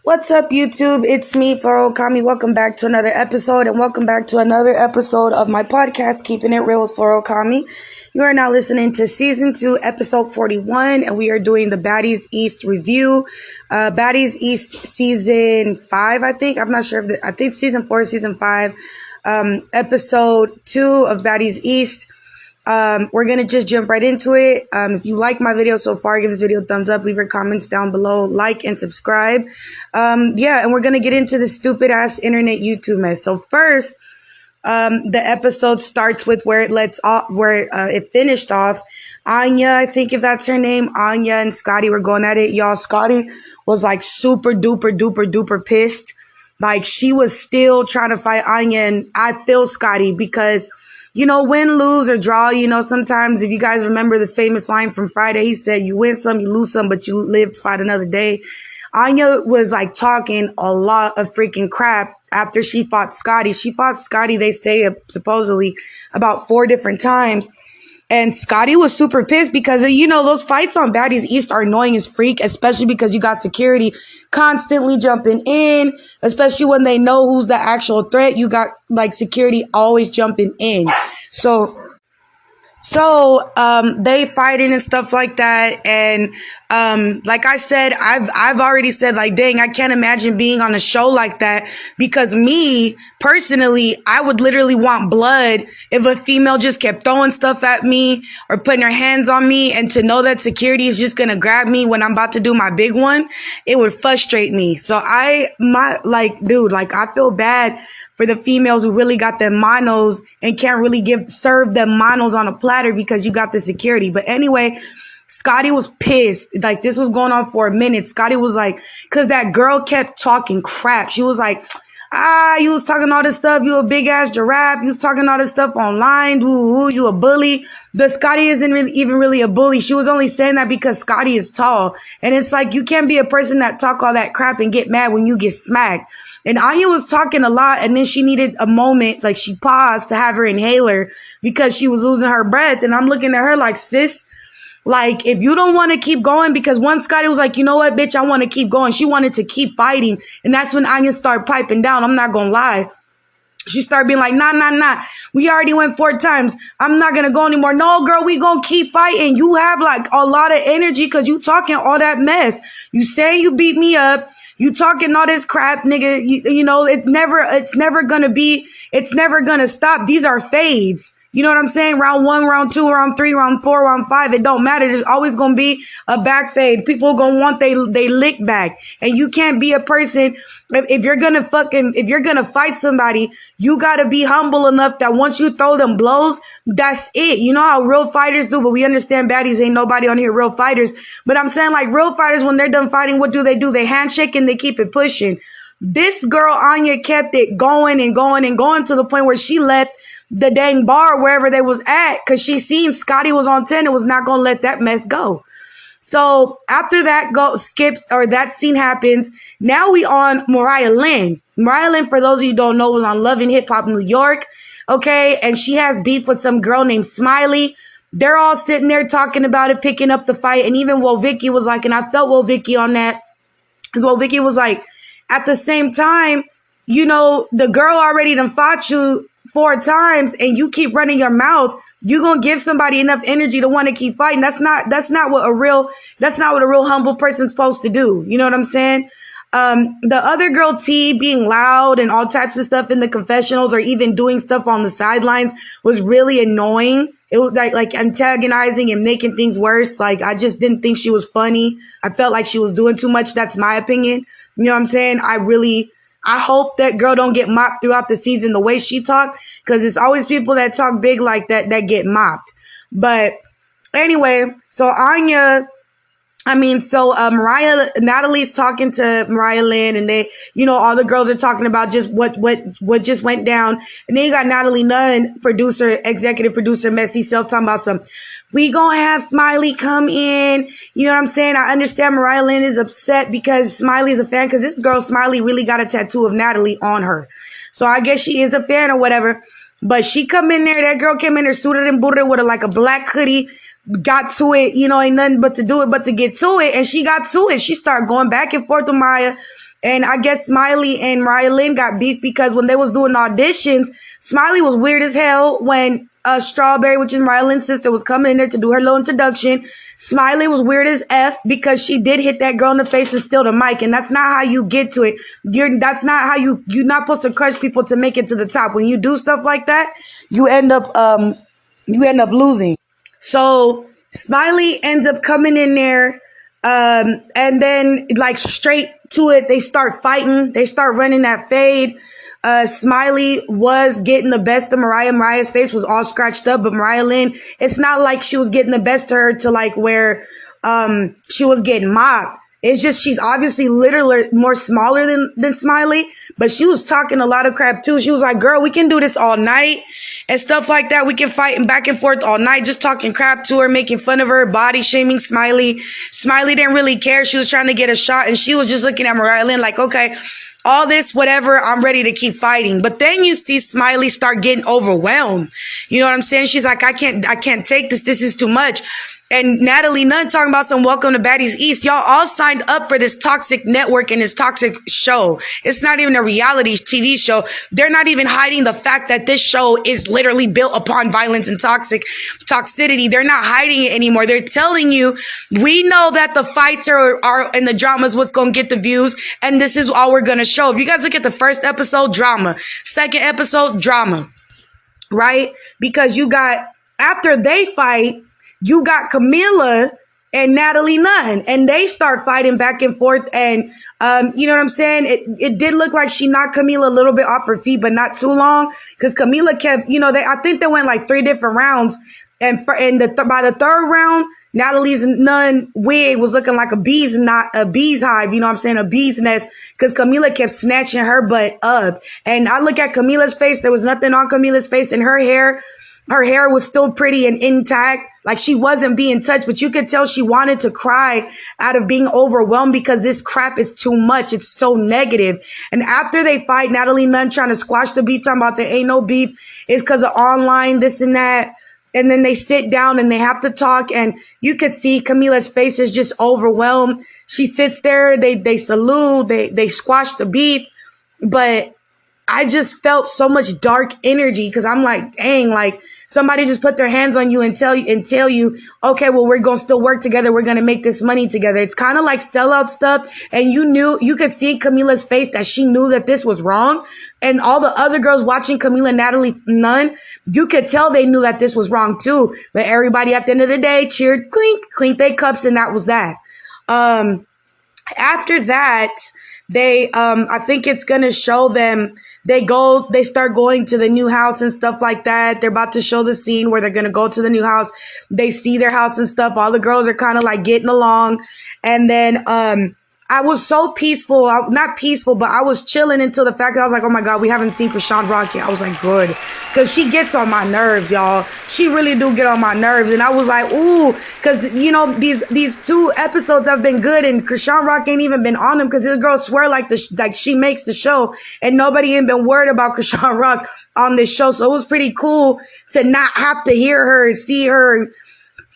What's up, YouTube? It's me, Faro Kami. Welcome back to another episode, and welcome back to another episode of my podcast, Keeping It Real with Faro Kami. You are now listening to Season 2, Episode 41, and we are doing the Baddies East review. Baddies East Season 5, I think. I'm not sure if I think Season 4, Season 5, Episode 2 of Baddies East. We're going to just jump right into it. If you like my video so far, give this video a thumbs up, leave your comments down below, like and subscribe. And we're going to get into the stupid ass internet YouTube mess. So first, the episode starts with where it finished off. Anya, I think if that's her name, Anya and Scotty were going at it. Y'all, Scotty was like super duper pissed. Like she was still trying to fight Anya, and I feel Scotty because win, lose, or draw, sometimes if you guys remember the famous line from Friday, he said, you win some, you lose some, but you live to fight another day. Anya was like talking a lot of freaking crap after she fought Scotty. She fought Scotty, they say, supposedly about 4 different times. And Scotty was super pissed because, those fights on Baddies East are annoying as freak, especially because you got security constantly jumping in, especially when they know who's the actual threat. You got like security always jumping in. So they fighting and stuff like that. And, like I said, I've already said, like, dang, I can't imagine being on a show like that, because me personally, I would literally want blood if a female just kept throwing stuff at me or putting her hands on me, and to know that security is just going to grab me when I'm about to do my big one, it would frustrate me. So I feel bad for the females who really got them monos and can't really serve them monos on a platter because you got the security. But anyway, Scotty was pissed. Like, this was going on for a minute. Scotty was like, because that girl kept talking crap. She was like, you was talking all this stuff. You a big ass giraffe. You was talking all this stuff online. Ooh, you a bully. But Scotty isn't even really a bully. She was only saying that because Scotty is tall. And it's like, you can't be a person that talk all that crap and get mad when you get smacked. And Anya was talking a lot, and then she needed a moment, like she paused to have her inhaler because she was losing her breath. And I'm looking at her like, sis, like, if you don't want to keep going, because once Scotty was like, you know what, bitch, I want to keep going. She wanted to keep fighting. And that's when Anya started piping down. I'm not going to lie. She started being like, nah. We already went 4 times. I'm not going to go anymore. No, girl, we going to keep fighting. You have like a lot of energy because you talking all that mess. You say you beat me up. You talking all this crap, nigga. It's never going to stop. These are fades. You know what I'm saying? Round 1, round 2, round 3, round 4, round 5. It don't matter. There's always going to be a back fade. People are going to want they lick back. And you can't be a person. If you're going to fight somebody, you got to be humble enough that once you throw them blows, that's it. You know how real fighters do, but we understand baddies ain't nobody on here real fighters. But I'm saying, like, real fighters, when they're done fighting, what do? They handshake and they keep it pushing. This girl, Anya, kept it going and going and going to the point where she left the dang bar wherever they was at, because she seen Scotty was on 10 and was not going to let that mess go. So after that that scene happens, now we on Mariah Lynn. Mariah Lynn, for those of you who don't know, was on Love and Hip Hop New York. Okay. And she has beef with some girl named Smiley. They're all sitting there talking about it, picking up the fight. And even Vicky was like, and I felt Vicky on that, because Vicky was like, at the same time, the girl already done fought you 4 times and you keep running your mouth, you gonna give somebody enough energy to want to keep fighting. That's not what a real humble person's supposed to do. You know what I'm saying? The other girl, T, being loud and all types of stuff in the confessionals, or even doing stuff on the sidelines, was really annoying. It was like antagonizing and making things worse. Like, I just didn't think she was funny. I felt like she was doing too much. That's my opinion. You know what I'm saying? I hope that girl don't get mocked throughout the season the way she talked, because it's always people that talk big like that get mocked. But anyway, so Natalie's talking to Mariah Lynn, and they, all the girls are talking about just what just went down. And then you got Natalie Nunn, executive producer, messy self, talking about some, we gonna have Smiley come in. You know what I'm saying? I understand Mariah Lynn is upset because Smiley is a fan, because this girl, Smiley, really got a tattoo of Natalie on her. So I guess she is a fan or whatever. But she come in there, that girl came in there suited and booted with like a black hoodie, got to it, ain't nothing but to do it but to get to it. And she got to it. She started going back and forth with Mariah. And I guess Smiley and Mariah Lynn got beef because when they was doing auditions, Smiley was weird as hell when Strawberry, which is Mariah Lynn's sister, was coming in there to do her little introduction. Smiley was weird as F because she did hit that girl in the face and steal the mic. And that's not how you get to it. That's not how you're not supposed to crush people to make it to the top. When you do stuff like that, you end up losing. So Smiley ends up coming in there. And then like straight to it, they start fighting. They start running that fade. Smiley was getting the best of Mariah. Mariah's face was all scratched up, but Mariah Lynn, it's not like she was getting the best of her to like where, she was getting mobbed. It's just, she's obviously literally more smaller than Smiley, but she was talking a lot of crap too. She was like, girl, we can do this all night and stuff like that. We can fight and back and forth all night, just talking crap to her, making fun of her, body shaming Smiley. Smiley didn't really care. She was trying to get a shot and she was just looking at Mariah Lynn like, okay, all this, whatever, I'm ready to keep fighting. But then you see Smiley start getting overwhelmed. You know what I'm saying? She's like, I can't take this. This is too much. And Natalie Nunn talking about some welcome to Baddies East. Y'all all signed up for this toxic network and this toxic show. It's not even a reality TV show. They're not even hiding the fact that this show is literally built upon violence and toxicity. They're not hiding it anymore. They're telling you, we know that the fights are and the drama is what's going to get the views. And this is all we're going to show. If you guys look at the first episode, drama. Second episode, drama. Right? Because you got, after they fight, you got Camilla and Natalie Nunn, and they start fighting back and forth. And, you know what I'm saying? It did look like she knocked Camilla a little bit off her feet, but not too long. Cause Camilla kept, I think they went like 3 different rounds. And by the third round, Natalie's Nunn wig was looking like a bee's hive. You know what I'm saying? A bee's nest. Cause Camilla kept snatching her butt up. And I look at Camilla's face. There was nothing on Camilla's face, and her hair was still pretty and intact. Like she wasn't being touched, but you could tell she wanted to cry out of being overwhelmed because this crap is too much. It's so negative. And after they fight, Natalie Nunn trying to squash the beef, talking about there ain't no beef. It's because of online, this and that. And then they sit down and they have to talk. And you could see Camilla's face is just overwhelmed. She sits there. They salute. They squash the beef. But I just felt so much dark energy because I'm like, dang, like somebody just put their hands on you and tell you, okay, well, we're going to still work together. We're going to make this money together. It's kind of like sellout stuff. And you could see Camilla's face that she knew that this was wrong. And all the other girls watching Camilla and Natalie Nunn, you could tell they knew that this was wrong too. But everybody at the end of the day cheered, clink their cups. And that was that. After that, I think it's going to show them, they start going to the new house and stuff like that. They're about to show the scene where they're going to go to the new house. They see their house and stuff. All the girls are kind of like getting along. And then, I was so peaceful, not peaceful, but I was chilling until the fact that I was like, oh my God, we haven't seen CHRISEAN Rock yet. I was like, good. Cause she gets on my nerves, y'all. She really do get on my nerves. And I was like, ooh, cause these 2 episodes have been good and CHRISEAN Rock ain't even been on them. Cause this girl swear like she makes the show and nobody ain't been worried about CHRISEAN Rock on this show. So it was pretty cool to not have to hear her and see her.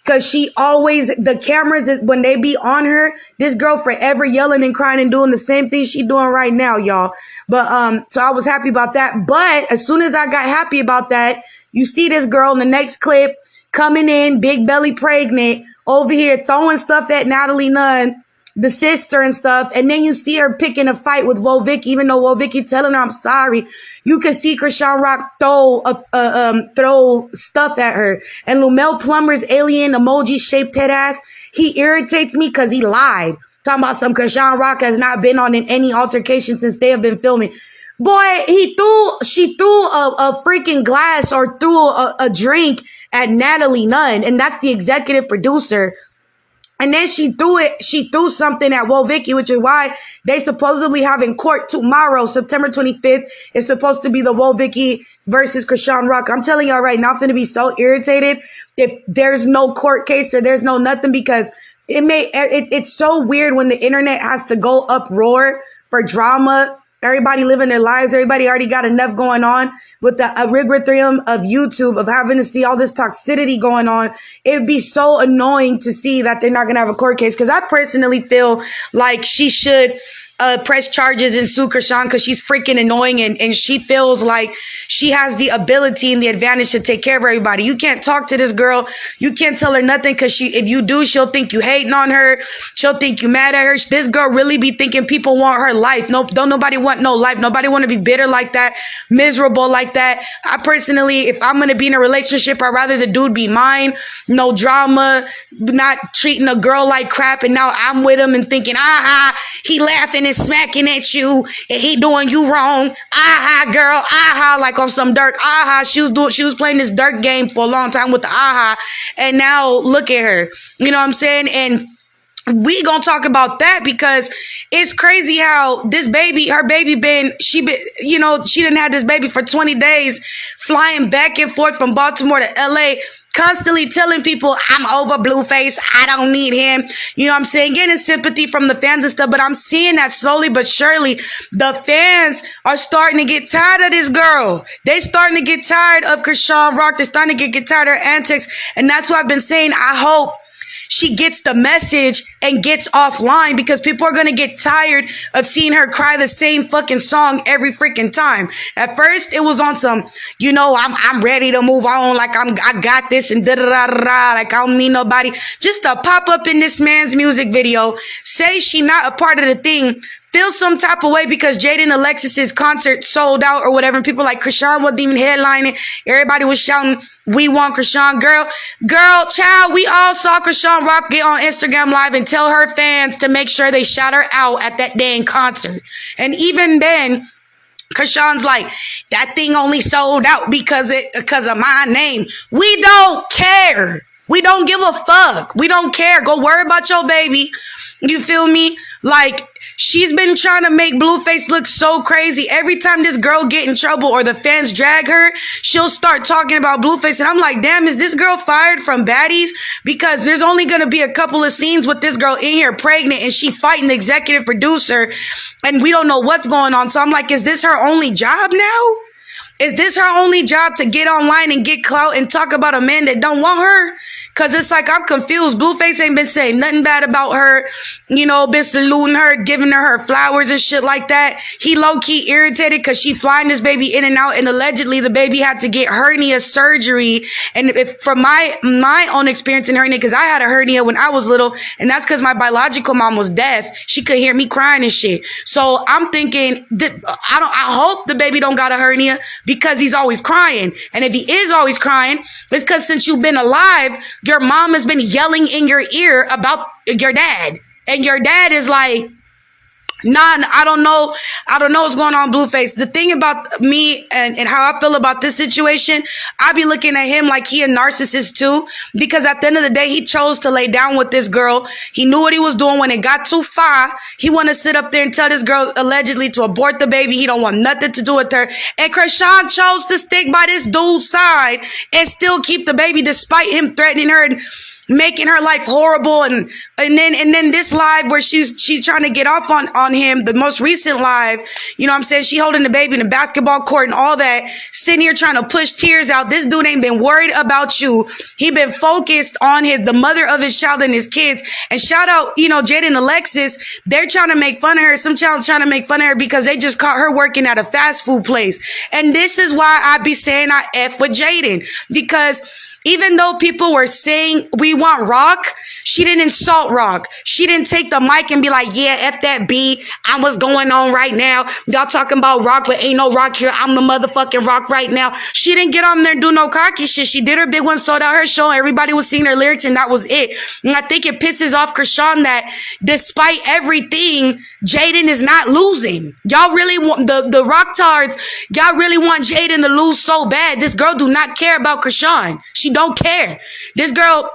Cause she always, the cameras, when they be on her, this girl forever yelling and crying and doing the same thing she doing right now, y'all. But, so I was happy about that. But as soon as I got happy about that, you see this girl in the next clip coming in, big belly pregnant, over here throwing stuff at Natalie Nunn, the sister and stuff. And then you see her picking a fight with Vicky, even though Vicky telling her I'm sorry. You can see CHRISEAN Rock throw stuff at her. And Lumel Plumber's alien emoji shaped head ass, he irritates me because he lied. Talking about some CHRISEAN Rock has not been on in any altercation since they have been filming. Boy, she threw a freaking glass or threw a drink at Natalie Nunn. And that's the executive producer. And then she threw something at Vicky, which is why they supposedly have in court tomorrow, September 25th. It's supposed to be the Vicky versus CHRISEAN Rock. I'm telling y'all right now, I'm going to be so irritated if there's no court case or there's no nothing, because it's so weird when the internet has to go uproar for drama. Everybody living their lives. Everybody already got enough going on with the algorithm of YouTube of having to see all this toxicity going on. It'd be so annoying to see that they're not going to have a court case. Cause I personally feel like she should press charges and sue Chrisean because she's freaking annoying and she feels like she has the ability and the advantage to take care of everybody. You can't talk to this girl. You can't tell her nothing because if you do, she'll think you hating on her. She'll think you mad at her. This girl really be thinking people want her life. No, don't nobody want no life. Nobody want to be bitter like that, miserable like that. I personally, if I'm going to be in a relationship, I'd rather the dude be mine. No drama, not treating a girl like crap. And now I'm with him and thinking, he laughing and smacking at you and he doing you wrong. Girl, like on some Dirk. She was playing this Dirk game for a long time with the and now look at her. You know what I'm saying? And we gonna talk about that because it's crazy how this baby, her baby she didn't have this baby for 20 days, flying back and forth from Baltimore to LA, constantly telling people, I'm over Blueface, I don't need him. You know what I'm saying? Getting sympathy from the fans and stuff, but I'm seeing that slowly but surely, the fans are starting to get tired of this girl. They starting to get tired of Chrisean Rock. They're starting to get tired of her antics. And that's why I've been saying, I hope she gets the message and gets offline because people are going to get tired of seeing her cry the same fucking song every freaking time. At first, it was on some, I'm ready to move on. Like I got this and da-da-da-da-da. Like I don't need nobody. Just to pop up in this man's music video, say she not a part of the thing, feel some type of way because Jaden Alexis's concert sold out or whatever. And people like Chrisean wasn't even headlining. Everybody was shouting, we want Chrisean. Girl, child, we all saw Chrisean Rock get on Instagram Live and tell her fans to make sure they shout her out at that dang concert. And even then, Chrisean's like, that thing only sold out because of my name. We don't care. We don't give a fuck. We don't care. Go worry about your baby. You feel me? Like, she's been trying to make Blueface look so crazy. Every time this girl get in trouble or the fans drag her, she'll start talking about Blueface. And I'm like, damn, is this girl fired from Baddies? Because there's only going to be a couple of scenes with this girl in here pregnant and she fighting the executive producer. And we don't know what's going on. So I'm like, is this her only job now? Is this her only job to get online and get clout and talk about a man that don't want her? Because it's like, I'm confused. Blueface ain't been saying nothing bad about her, been saluting her, giving her flowers and shit like that. He low-key irritated because she flying this baby in and out, and allegedly the baby had to get hernia surgery. And from my own experience in hernia, because I had a hernia when I was little, and that's because my biological mom was deaf. She could hear me crying and shit. So I'm thinking, I hope the baby don't got a hernia because he's always crying. And if he is always crying, it's because since you've been alive, your mom has been yelling in your ear about your dad. And your dad is like, nah, I don't know what's going on, Blueface. The thing about me and how I feel about this situation, I be looking at him like he a narcissist too. Because at the end of the day, he chose to lay down with this girl. He knew what he was doing. When it got too far, he want to sit up there and tell this girl allegedly to abort the baby. He don't want nothing to do with her. And Chrisean chose to stick by this dude's side and still keep the baby despite him threatening her and making her life horrible. And then this live where she's trying to get off on him, the most recent live, you know what I'm saying? She holding the baby in the basketball court and all that, sitting here trying to push tears out. This dude ain't been worried about you. He been focused on the mother of his child and his kids. And shout out, Jaden and Alexis, they're trying to make fun of her. Some child trying to make fun of her because they just caught her working at a fast food place. And this is why I be saying I F with Jaden, because even though people were saying we want Rock, she didn't insult Rock. She didn't take the mic and be like, yeah, F that B. I'm what's going on right now. Y'all talking about Rock, but ain't no Rock here. I'm the motherfucking Rock right now. She didn't get on there and do no cocky shit. She did her big one, sold out her show. Everybody was singing her lyrics, and that was it. And I think it pisses off Chrisean that despite everything, Jaden is not losing. Y'all really want the Rock tards, y'all really want Jaden to lose so bad. This girl do not care about Chrisean. She don't care. This girl,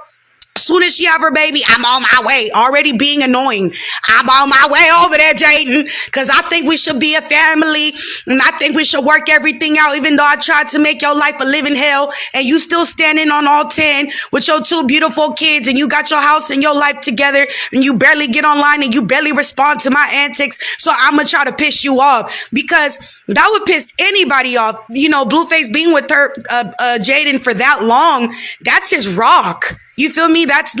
as soon as she have her baby, I'm on my way. Already being annoying. I'm on my way over there, Jaden, because I think we should be a family, and I think we should work everything out, even though I tried to make your life a living hell, and you still standing on all 10 with your 2 beautiful kids, and you got your house and your life together, and you barely get online, and you barely respond to my antics, so I'm going to try to piss you off, because that would piss anybody off. Blueface being with her, Jaden, for that long, that's his Rock. You feel me? That's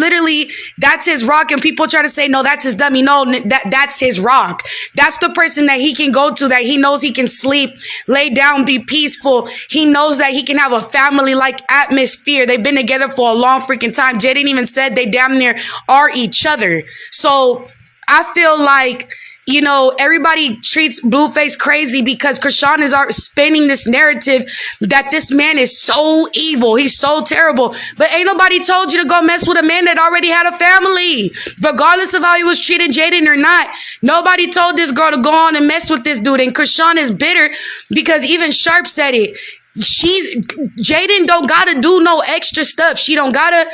his rock. And people try to say, no, that's his dummy. No, that's his rock. That's the person that he can go to, that he knows he can sleep, lay down, be peaceful. He knows that he can have a family-like atmosphere. They've been together for a long freaking time. Jaden even said they damn near are each other. So I feel like, you know, everybody treats Blueface crazy because Chrisean is spinning this narrative that this man is so evil. He's so terrible. But ain't nobody told you to go mess with a man that already had a family, regardless of how he was treating Jaden or not. Nobody told this girl to go on and mess with this dude. And Chrisean is bitter because even Sharp said it. Jaden don't gotta do no extra stuff. She don't gotta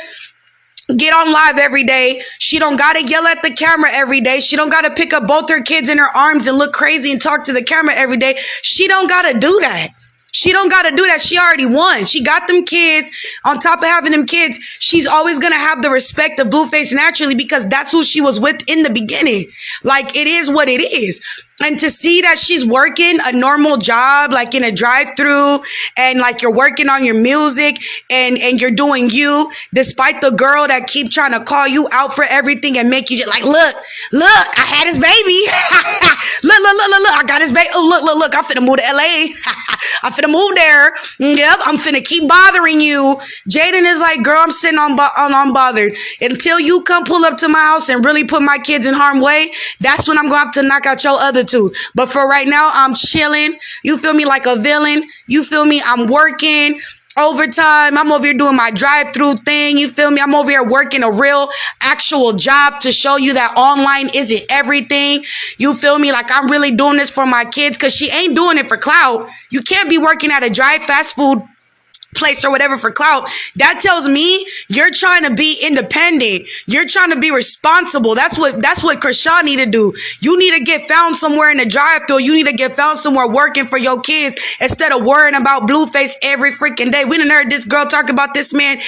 get on live every day. She don't gotta yell at the camera every day. She don't gotta pick up both her kids in her arms and look crazy and talk to the camera every day. She don't gotta do that. She don't gotta do that. She already won. She got them kids. On top of having them kids, she's always gonna have the respect of Blueface naturally because that's who she was with in the beginning. Like, it is what it is. And to see that she's working a normal job, like in a drive-through, and like you're working on your music and you're doing you, despite the girl that keep trying to call you out for everything and make you just like, look, I had his baby. look, I got his baby. Oh, look, I'm finna move to LA. I'm finna move there. Yep, I'm finna keep bothering you. Jaden is like, girl, I'm sitting unbothered. Until you come pull up to my house and really put my kids in harm's way, that's when I'm gonna have to knock out your other two. But for right now, I'm chilling. You feel me? Like a villain. You feel me? I'm working overtime. I'm over here doing my drive-through thing. You feel me? I'm over here working a real actual job to show you that online isn't everything. You feel me? Like I'm really doing this for my kids because she ain't doing it for clout. You can't be working at a dry fast food place or whatever for clout. That tells me you're trying to be independent. You're trying to be responsible. That's what Chrisean need to do. You need to get found somewhere in the drive-thru. You need to get found somewhere working for your kids instead of worrying about Blueface every freaking day. We done heard this girl talk about this man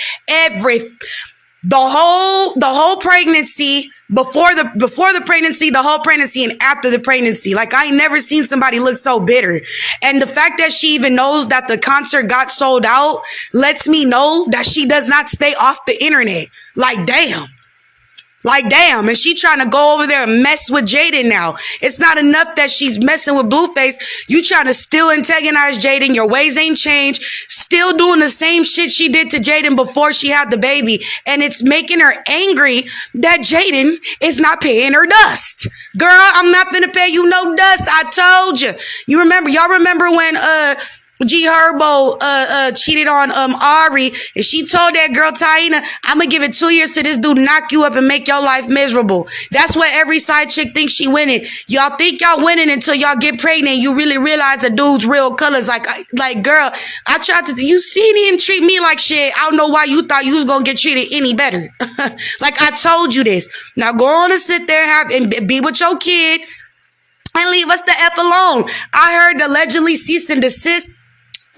the whole pregnancy, before the pregnancy, the whole pregnancy, and after the pregnancy. Like, I ain't never seen somebody look so bitter. And the fact that she even knows that the concert got sold out lets me know that she does not stay off the internet. Like, damn. And she trying to go over there and mess with Jaden now. It's not enough that she's messing with Blueface. You trying to still antagonize Jaden. Your ways ain't changed. Still doing the same shit she did to Jaden before she had the baby. And it's making her angry that Jaden is not paying her dust. Girl, I'm not finna pay you no dust. I told you. Y'all remember when G Herbo cheated on Ari, and she told that girl Taina, I'm gonna give it 2 years to this dude knock you up and make your life miserable. That's what every side chick thinks she winning. Y'all think y'all winning until y'all get pregnant. You really realize the dude's real colors. Like girl, I tried to. You seen him treat me like shit. I don't know why you thought you was gonna get treated any better. Like I told you this. Now go on and sit there and be with your kid and leave us the F alone. I heard allegedly cease and desist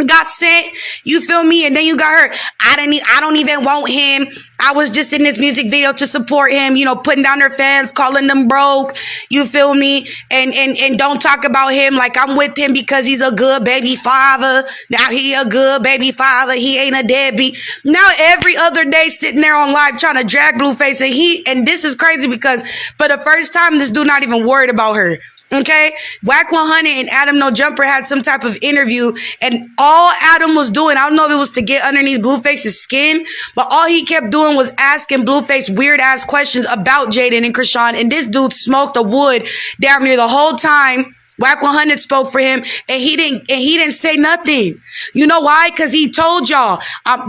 got sent, you feel me? And then you got her. I don't even want him. I was just in this music video to support him, you know, putting down her fans, calling them broke, you feel me? And don't talk about him like I'm with him because he's a good baby father. Now he a good baby father. He ain't a deadbeat. Now every other day sitting there on live trying to drag Blueface, and this is crazy because for the first time, this dude not even worried about her. Okay, Whack 100 and Adam No Jumper had some type of interview, and all Adam was doing, I don't know if it was to get underneath Blueface's skin, but all he kept doing was asking Blueface weird ass questions about Jaden and Chrisean, and this dude smoked the wood down near the whole time. Whack 100 spoke for him, and he didn't say nothing. You know why? Because he told y'all,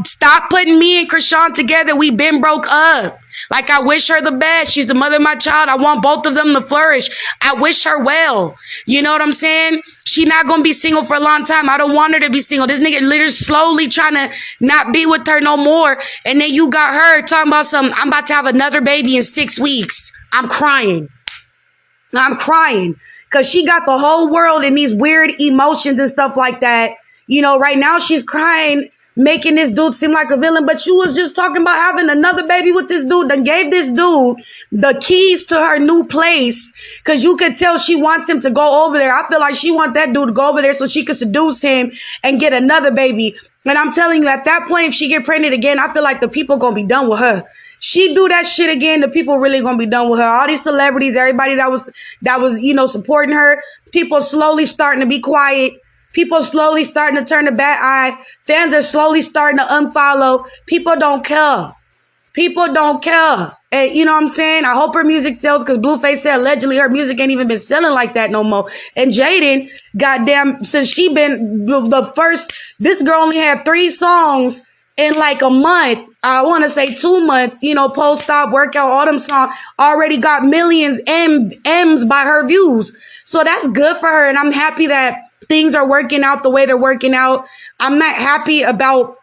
stop putting me and Chrisean together. We been broke up. Like, I wish her the best. She's the mother of my child. I want both of them to flourish. I wish her well. You know what I'm saying? She not going to be single for a long time. I don't want her to be single. This nigga literally slowly trying to not be with her no more. And then you got her talking about something. I'm about to have another baby in 6 weeks. I'm crying. Because she got the whole world in these weird emotions and stuff like that. You know, right now she's crying, making this dude seem like a villain. But you was just talking about having another baby with this dude. Then gave this dude the keys to her new place. Because you could tell she wants him to go over there. I feel like she want that dude to go over there so she could seduce him and get another baby. And I'm telling you, at that point, if she get pregnant again, I feel like the people gonna be done with her. She do that shit again, the people really gonna be done with her. All these celebrities, everybody that was, supporting her, people slowly starting to be quiet. People slowly starting to turn a bad eye. Fans are slowly starting to unfollow. People don't care. People don't care. And you know what I'm saying? I hope her music sells, because Blueface said allegedly her music ain't even been selling like that no more. And Jaden, goddamn, since she been the first, this girl only had 3 songs in like a month. I want to say 2 months, post-op, workout, all them songs already got millions M's by her views. So that's good for her. And I'm happy that things are working out the way they're working out. I'm not happy about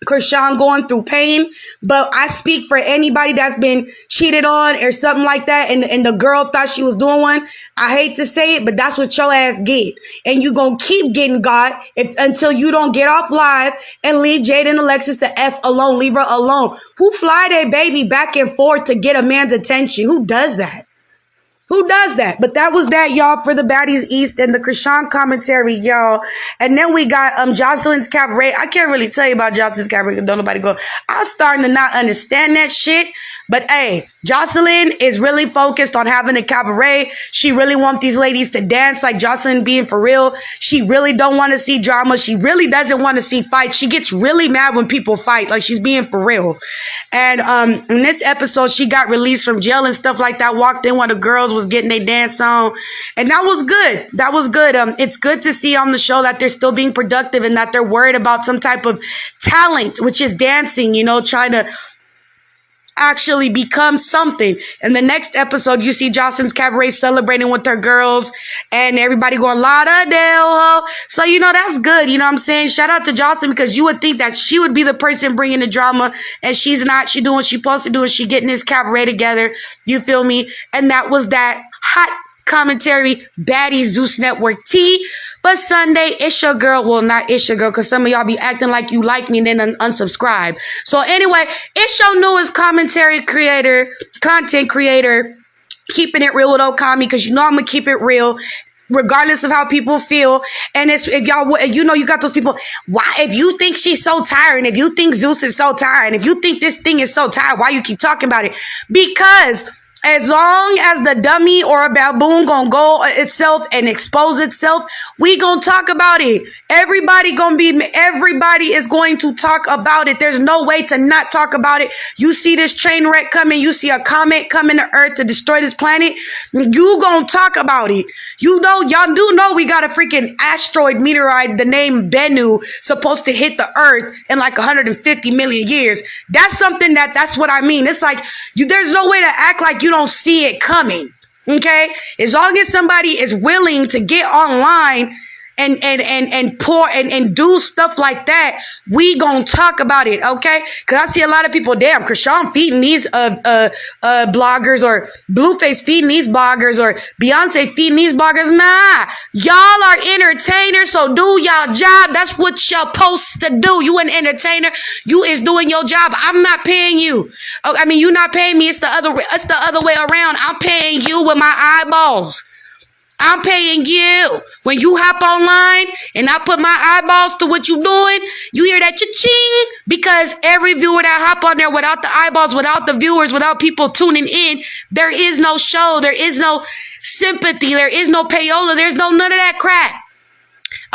CHRISEAN going through pain, but I speak for anybody that's been cheated on or something like that, and the girl thought she was doing one. I hate to say it, but that's what your ass get. And you gonna keep getting got until you don't get off live and leave Jada and Alexis the F alone. Leave her alone. Who fly their baby back and forth to get a man's attention? Who does that? Who does that? But that was that, y'all, for the Baddies East and the CHRISEAN commentary, y'all. And then we got Joselines Caberet. I can't really tell you about Joselines Caberet because don't nobody go. I'm starting to not understand that shit. But hey, Jocelyn is really focused on having a cabaret. She really wants these ladies to dance like Jocelyn being for real. She really don't want to see drama. She really doesn't want to see fights. She gets really mad when people fight, like she's being for real. And in this episode, she got released from jail and stuff like that. Walked in while the girls was getting their dance on. And that was good. That was good. It's good to see on the show that they're still being productive and that they're worried about some type of talent, which is dancing, trying to actually become something. In the next episode, you see Joselines Caberet celebrating with her girls and everybody going Lauderdale. So, that's good. You know what I'm saying? Shout out to Jocelyn, because you would think that she would be the person bringing the drama, and she's not. She doing what she's supposed to do, and she getting this cabaret together. You feel me? And that was that hot commentary, Baddies Zeus Network T. But Sunday, it's your girl. Well, not it's your girl, because some of y'all be acting like you like me and then unsubscribe. So anyway, it's your newest content creator, keeping it real with Okami, because I'm going to keep it real regardless of how people feel. And it's, if y'all, you got those people, why, if you think she's so tired, and if you think Zeus is so tired, and if you think this thing is so tired, why you keep talking about it? Because as long as the dummy or a baboon gonna go itself and expose itself, we gonna talk about it. Everybody is going to talk about it. There's no way to not talk about it. You see this train wreck coming, you see a comet coming to Earth to destroy this planet, you gonna talk about it. Y'all do know we got a freaking asteroid meteorite, the name Bennu, supposed to hit the Earth in like 150 million years. That's something that's what I mean. It's like, there's no way to act like you don't see it coming. Okay, as long as somebody is willing to get online and pour and do stuff like that, we gonna talk about it. Okay, because I see a lot of people, damn, CHRISEAN feeding these bloggers, or Blueface feeding these bloggers, or Beyonce feeding these bloggers. Nah, y'all are entertainers, so do y'all job. That's what you're supposed to do. You an entertainer, you is doing your job. I'm not paying you. I mean, you not paying me. It's the other way around. I'm paying you with my eyeballs. I'm paying you. When you hop online and I put my eyeballs to what you doing, you hear that cha-ching, because every viewer that hop on there without the eyeballs, without the viewers, without people tuning in, there is no show. There is no sympathy. There is no payola. There's none of that crap.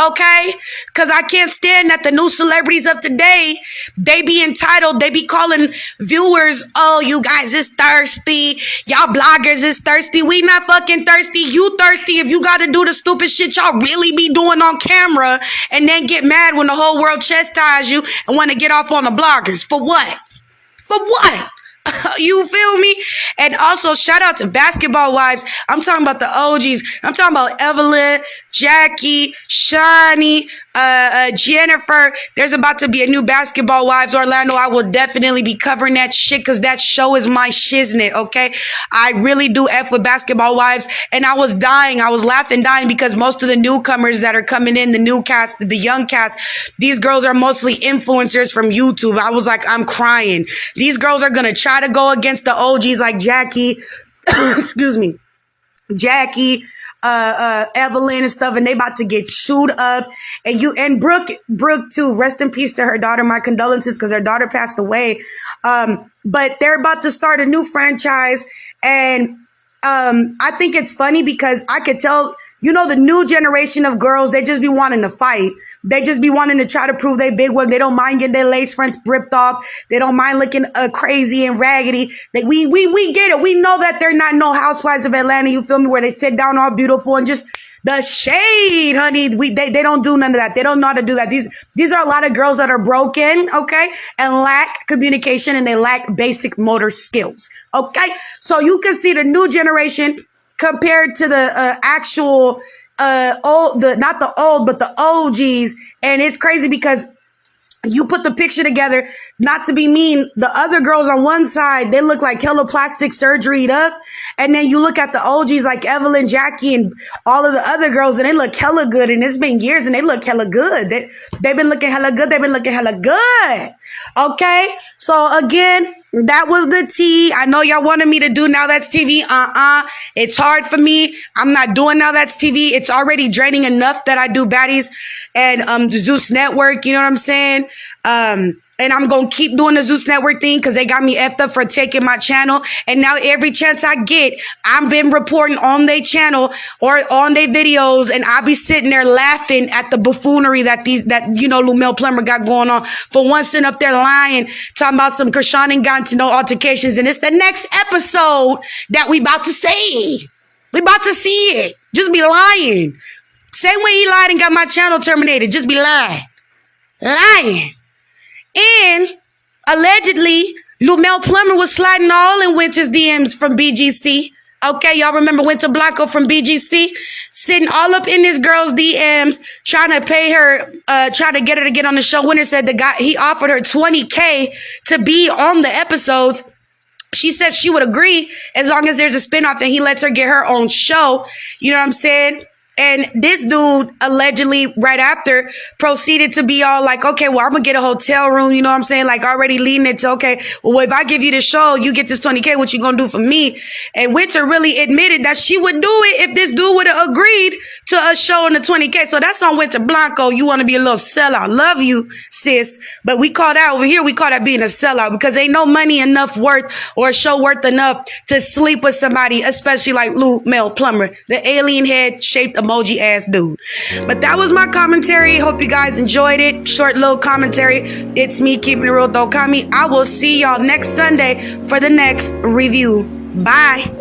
Okay? Because I can't stand that the new celebrities of today, they be entitled, they be calling viewers, oh, you guys is thirsty. Y'all bloggers is thirsty. We not fucking thirsty. You thirsty if you got to do the stupid shit y'all really be doing on camera, and then get mad when the whole world chastises you and want to get off on the bloggers. For what? For what? You feel me? And also, shout out to Basketball Wives. I'm talking about the OGs. I'm talking about Evelyn, Jackie, Shani, Jennifer. There's about to be a new Basketball Wives Orlando. I will definitely be covering that shit, because that show is my shiznit, okay? I really do F with Basketball Wives. And I was dying. I was laughing, dying, because most of the newcomers that are coming in, the new cast, the young cast, these girls are mostly influencers from YouTube. I was like, I'm crying. These girls are going to try to go against the OGs like Jackie, excuse me, Jackie, Evelyn and stuff, and they about to get chewed up. And Brooke too. Rest in peace to her daughter. My condolences, because her daughter passed away. But they're about to start a new franchise, and I think it's funny because I could tell, the new generation of girls, they just be wanting to fight. They just be wanting to try to prove they big one. They don't mind getting their lace fronts ripped off. They don't mind looking crazy and raggedy. We get it. We know that they're not no housewives of Atlanta, you feel me, where they sit down all beautiful and just the shade, honey. They don't do none of that. They don't know how to do that. These are a lot of girls that are broken, okay, and lack communication, and they lack basic motor skills, okay? So you can see the new generation compared to the actual not the old, but the OGs. And it's crazy because you put the picture together, not to be mean, the other girls on one side, they look like hella plastic surgery'd up. And then you look at the OGs like Evelyn, Jackie, and all of the other girls, and they look hella good. And it's been years, and they look hella good. They've been looking hella good. They've been looking hella good. Okay? So again, that was the tea. I know y'all wanted me to do Now That's TV. It's hard for me. I'm not doing Now That's TV. It's already draining enough that I do Baddies and the Zeus Network. You know what I'm saying? And I'm going to keep doing the Zeus Network thing because they got me effed up for taking my channel. And now every chance I get, I've been reporting on their channel or on their videos. And I'll be sitting there laughing at the buffoonery that Lumel Plummer got going on. For one, sitting up there lying, talking about some CHRISEAN and got to no altercations. And it's the next episode that we about to see. We about to see it. Just be lying. Same way he lied and got my channel terminated. Just be lying. Lying. And allegedly, Lumel Plummer was sliding all in Winter's DMs from BGC. Okay, y'all remember Winter Blanco from BGC? Sitting all up in this girl's DMs, trying to pay her, trying to get her to get on the show. Winter said he offered her $20K to be on the episodes. She said she would agree as long as there's a spinoff and he lets her get her own show. You know what I'm saying? And this dude allegedly right after proceeded to be all like, okay, well, I'm going to get a hotel room. You know what I'm saying? Like already leading it to, okay, well, if I give you the show, you get this $20K, what you going to do for me? And Winter really admitted that she would do it if this dude would have agreed to a show on the $20K. So that's on Winter Blanco. You want to be a little sellout. Love you, sis. But we call that over here, we call that being a sellout because ain't no money enough worth or a show worth enough to sleep with somebody, especially like Lumel Plummer, the alien head shaped emoji ass dude. But that was my commentary. Hope you guys enjoyed it. Short little commentary. It's me keeping it real, though. I will see y'all next Sunday for the next review. Bye.